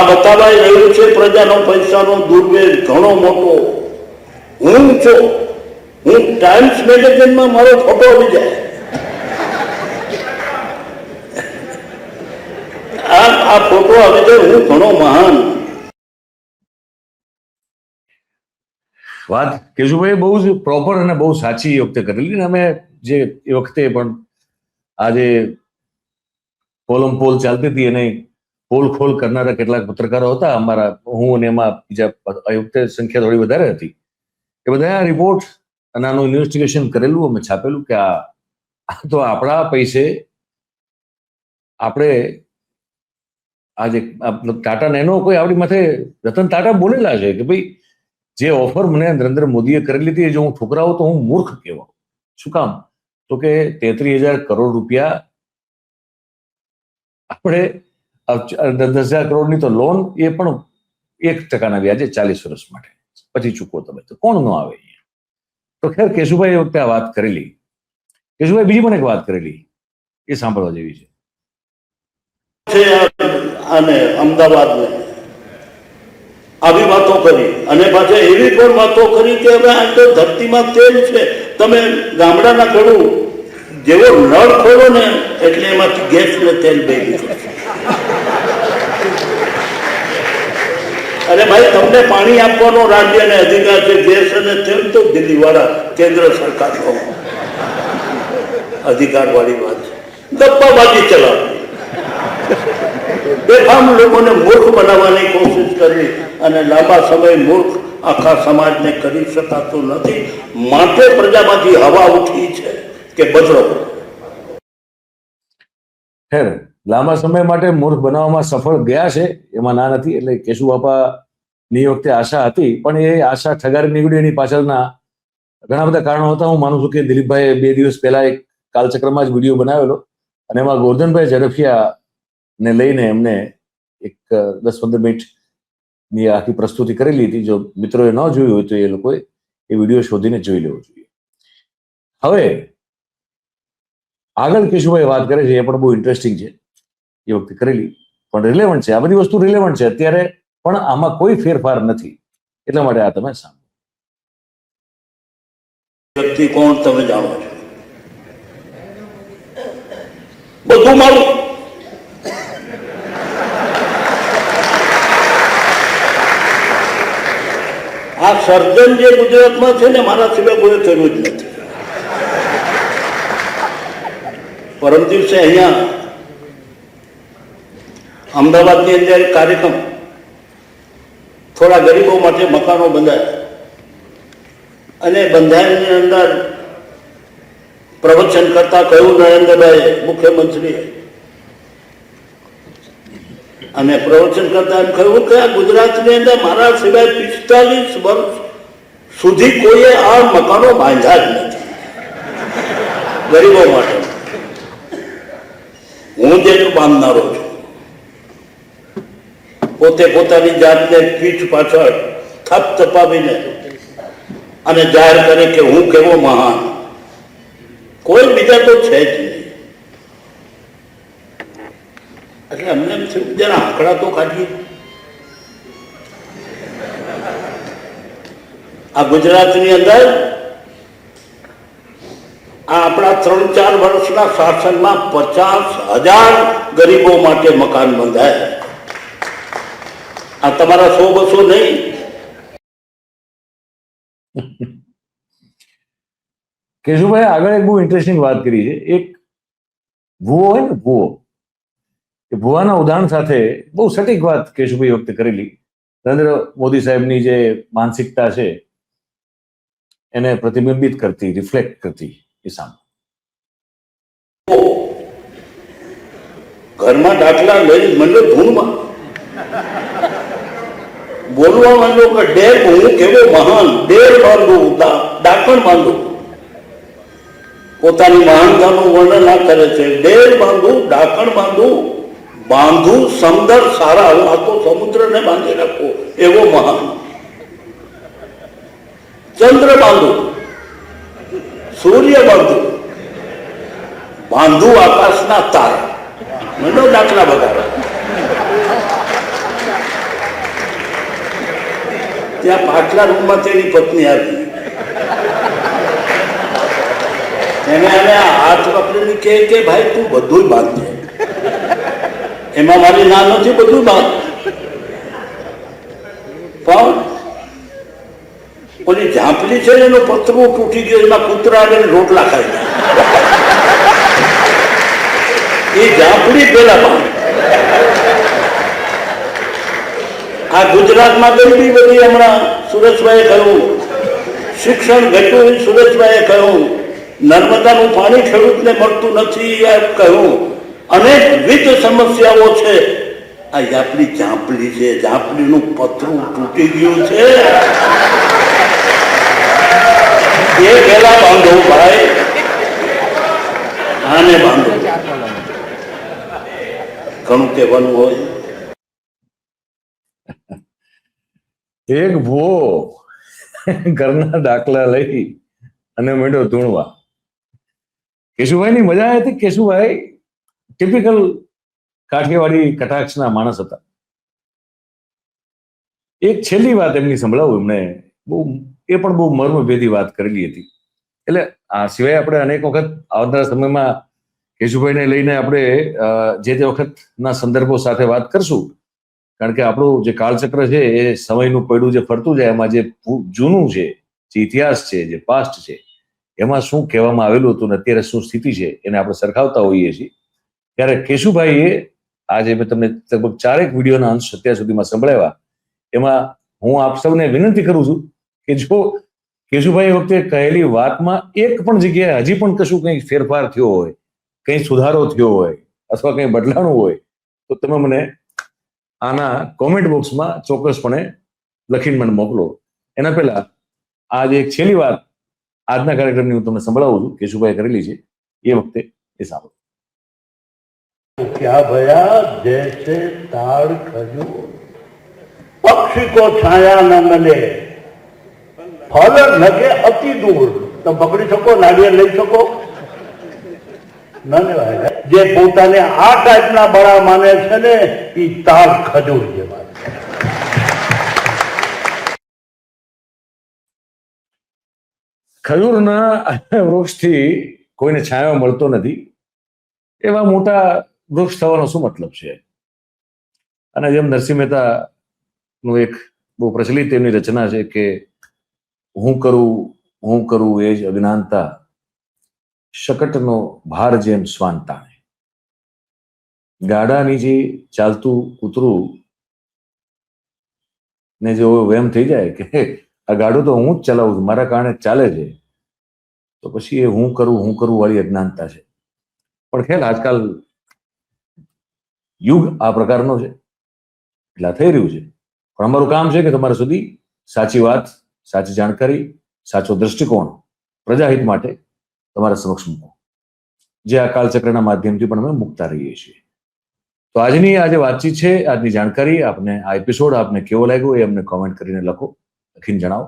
બતાવાઈ રહ્યું છે પ્રજાનો પૈસાનો દુર્વ્યય ઘણો મોટો. હું ટાઈમ્સ મેગેઝિનમાં મારો ફોટો આવી જાય. આ ફોટો આવી જાય, હું ઘણો મહાન. વાત કેશુભાઈ બહુ જ પ્રોપર અને બહુ સાચી એ વખતે કરેલી. અમે જે એ વખતે પણ આજે પોલમ પોલ ચાલતી હતી અને પોલ ખોલ કરનારા કેટલાક પત્રકારો હતા અમારા, હું અને એમાં બીજા એ વખતે સંખ્યા થોડી વધારે હતી, એ બધા રિપોર્ટ અને આનું ઇન્વેસ્ટિગેશન કરેલું, અમે છાપેલું કે આ તો આપણા પૈસે આપણે આજે ટાટા નેનો કોઈ આપણી માથે રતન ટાટા બોલેલા છે કે ભાઈ જે ઓફર મને નરેન્દ્ર મોદીએ કરેલી હતી જો હું ઠુકરાવું તો હું મૂર્ખ કહેવાઉં. શું કામ? તો કે 33,000 કરોડ રૂપિયા આપણે 10,000 કરોડની તો લોન, એ પણ 1% વ્યાજે 40 વર્ષ માટે, પછી ચૂકવો તમે, તો કોણ ન આવે? તો ખેર કેશુભાઈ એ વખતે આ વાત કરેલી. કેશુભાઈ બીજી પણ એક વાત કરેલી, એ સાંભળવા જેવી છે. અને અમદાવાદને આવી વાતો કરી અને પાછા એવી પણ વાતો કરી કે હવે આ તો ધરતીમાં તેલ છે, તમે ગામડાના ઘડું જેવો નળ ખોલો ને એટલે એમાંથી ગેસ ને તેલ ભેગી થશે. અરે ભાઈ, તમને પાણી આપવાનો રાજ્યને અધિકાર છે, ગેસ અને તેલ તો દિલ્હી વાળા કેન્દ્ર સરકારનો અધિકાર વાળી વાત છે. ગપ્પાબાજી ચલાવવી, બેફામ લોકોને મૂર્ખ બનાવવાની કોશિશ કરી અને લાંબા સમય મૂર્ખ આખા સમાજને કરી શકાતું નથી. માટે પ્રજામાંથી હવા ઉઠી છે કે બદલો. ખેર લાંબા સમય માટે મૂર્ખ બનાવવામાં સફળ ગયા છે, એમાં ના નથી. એટલે કેશુ બાપાની વખતે આશા હતી, પણ એ આશા ઠગારી નીકળી. એની પાછળના ઘણા બધા કારણો હતા. હું માનું છું કે દિલીપભાઈએ 2 દિવસ પહેલા એક કાલચક્રમાં જ વિડીયો બનાવેલો અને એમાં ગોરધનભાઈ ઝડફિયા ને લઈને એમને એક 10-15 મિનિટની આખી પ્રસ્તુતિ કરેલી હતી. જો મિત્રોએ ન જોયું હોય તો એ લોકોએ એ વિડીયો શોધીને જોઈ લેવો જોઈએ. હવે આગળ કેશુભાઈ વાત કરે છે, એ પણ બહુ ઇન્ટરેસ્ટિંગ છે. એ વખતે કરેલી પણ રિલેવન્ટ છે. આ બધી વસ્તુ રિલેવન્ટ છે અત્યારે, પણ આમાં કોઈ ફેરફાર નથી. એટલા માટે આ તમે સાંભળો. વ્યક્તિ કોણ તમે જાણો છો? બધું મારું. આ સર્જન જે ગુજરાતમાં છે ને, મારા સિવાય કોઈ કર્યું જ નથી. પરમ દિવસે અહીંયા અમદાવાદની અંદર કાર્યક્રમ, થોડા ગરીબો માટે મકાનો બંધાયા અને બંધારણની અંદર પ્રવચન કરતા કહ્યું નરેન્દ્રભાઈ મુખ્યમંત્રીએ, અને પ્રવચન કરતા એમ કહ્યું કે આ ગુજરાતની અંદર મારા સિવાય 45 વર્ષ સુધી કોઈએ આ મકાનો બાંધ્યા જ નથી ગરીબો માટે. હું જેટલું બાંધનારો છું, પોતે પોતાની જાતને પીઠ પાછળ થપ થપાવીને અને જાહેર કરે કે હું કેવો મહાન. કોઈ બીજા તો છે જ નહીં. એટલે અમને એમ થયું જરા આંકડા તો કાઢીએ. આ ગુજરાતની અંદર આ આપણા 3-4 વર્ષના શાસનમાં 50,000 ગરીબો માટે મકાન બંધાયા. આ તમારા 100-200 નહીં. કેશુભાઈ આગળ એક બહુ ઇન્ટરેસ્ટિંગ વાત કરી છે. એક ભૂવો હોય ને, ભૂવો, એ ભૂવાના ઉદાહરણ સાથે બહુ સટીક વાત કેશુભાઈ વખતે કરેલી. નરેન્દ્ર મોદી સાહેબની જે માનસિકતા છે એને પ્રતિબિંબિત કરતી, રિફ્લેક્ટ કરતી એ સામે. ઘરમાં દાખલા લઈ મંડો ધૂનમાં બોલવા માંડો કે ડેર હું કેવો મહાન, ડેર બાંધું, ડાકણ બાંધું. પોતાની મહાનતાનું વર્ણન આ કરે છે. ડેર બાંધું, ડાકણ બાંધું, બાંધું સમદર સારા, હું આખો સમુદ્રને બાંધી રાખો એવો મહાન. ચંદ્ર બાંધું, સૂર્ય બાંધું, બાંધું આકાશના તારા. મંડો દાખલા બગાડો. ત્યાં પાછલા રૂમમાં તેની પત્ની આવી, એને હાથ પકડીને કે ભાઈ તું બધું બાંધજે, એમાં મારી ના નથી, બધું બાંધ. પણ ઓલી ઝાંપલી છે ને એનું પતરું તૂટી ગયું, એમાં કૂતરા આવીને રોટલા ખાઈ ગયા. એ ઝાંપડી પેલા બાંધ. આ ગુજરાતમાં ગરબી બધી, હમણાં સુરેશભાઈએ કહ્યું શિક્ષણ ઘટ્યું, સુરેશભાઈએ કહ્યું નર્મદાનું પાણી ખેડૂતને મળતું નથી એમ કહ્યું, અનેકવિધ સમસ્યાઓ છે. આ આપણી ઝાંપલી છે, ઝાંપલીનું પતરું તૂટી ગયું છે, એ પેલા બાંધો ભાઈ, આને બાંધો. ઘણું કહેવાનું હોય. એક ભો ઘરના દાખલા લઈ અને માંડ્યો ધૂણવા. કેશુભાઈની મજા આવી હતી. કેશુભાઈ ટિપિકલ કાઠિયાવાડી કટાક્ષના માણસ હતા. એક છેલ્લી વાત એમની સંભળાવું. એમણે એ પણ બહુ મર્મભેદી વાત કરેલી હતી. એટલે આ સિવાય આપણે અનેક વખત આવનારા સમયમાં કેશુભાઈને લઈને આપણે જે તે વખતના સંદર્ભો સાથે વાત કરશું. કારણ કે આપણું જે કાળચક્ર છે એ સમયનું પૈડું જે ફરતું જાય, એમાં જે જૂનું છે, જે ઇતિહાસ છે, જે પાસ્ટ છે, એમાં શું કહેવામાં આવેલું હતું ને અત્યારે શું સ્થિતિ છે એને આપણે સરખાવતા હોઈએ છીએ. ત્યારે કેશુભાઈએ આજે મેં તમને લગભગ 4 વિડીયોના અંશ અત્યાર સુધીમાં સંભળાવ્યા. એમાં હું આપ સૌને વિનંતી કરું છું કે જો કેશુભાઈ વખતે કહેલી વાતમાં એક પણ જગ્યાએ હજી પણ કશું કંઈ ફેરફાર થયો હોય, કંઈ સુધારો થયો હોય અથવા કંઈ બદલાણું હોય તો તમે મને આના કોમેન્ટ બોક્સમાં ચોક્કસપણે લખીને મને મોકલો. એના પહેલા આ જે એક છેલ્લી વાત આજના કાર્યક્રમની હું તમને સંભળાવું છું, કેશુભાઈ કરેલી છે, એ વખતે એ સાંભળો. क्या भया जैसे ताड़ खजूर, पक्षी को छाया न मिले, फल लगे अति दूर. તમે પકડી શકો, નાળિયેર લઈ શકો? ન લેવાય. જે પોતાને આ ટાઈપના બળા માને છે ને એ તાડ ખજૂર જેવા. ખજૂરના વૃક્ષથી કોઈને છાંયો મળતો નથી, એવા મોટા વૃક્ષ થવાનો શું મતલબ છે? અને જેમ નરસિંહ મહેતાનું એક બહુ પ્રચલિત એમની રચના છે કે હું કરું એ જ અજ્ઞાનતા, શકટનો ભાર જેમ શ્વાન તાણે. ગાડા નીચે ચાલતું કૂતરું ને જો એમ થઈ જાય કે આ ગાડું તો હું જ ચલાવું છું, મારા કારણે ચાલે છે, તો પછી એ હું કરું વાળી અજ્ઞાનતા છે. પણ ખેર આજકાલ યુગ આ પ્રકારનો છે એટલે થઈ રહ્યું છે. પણ અમારું કામ છે કે તમારા સુધી સાચી વાત, સાચી જાણકારી, સાચો દ્રષ્ટિકોણ પ્રજાહિત માટે તમારા સમક્ષ મૂકો, જે આ કાળચક્રના માધ્યમથી પણ અમે મૂકતા રહીએ છીએ. તો આજની આ જે વાતચીત છે, આજની જાણકારી, આપને આ એપિસોડ આપને કેવો લાગ્યો એ અમને કોમેન્ટ કરીને લખીને જણાવો.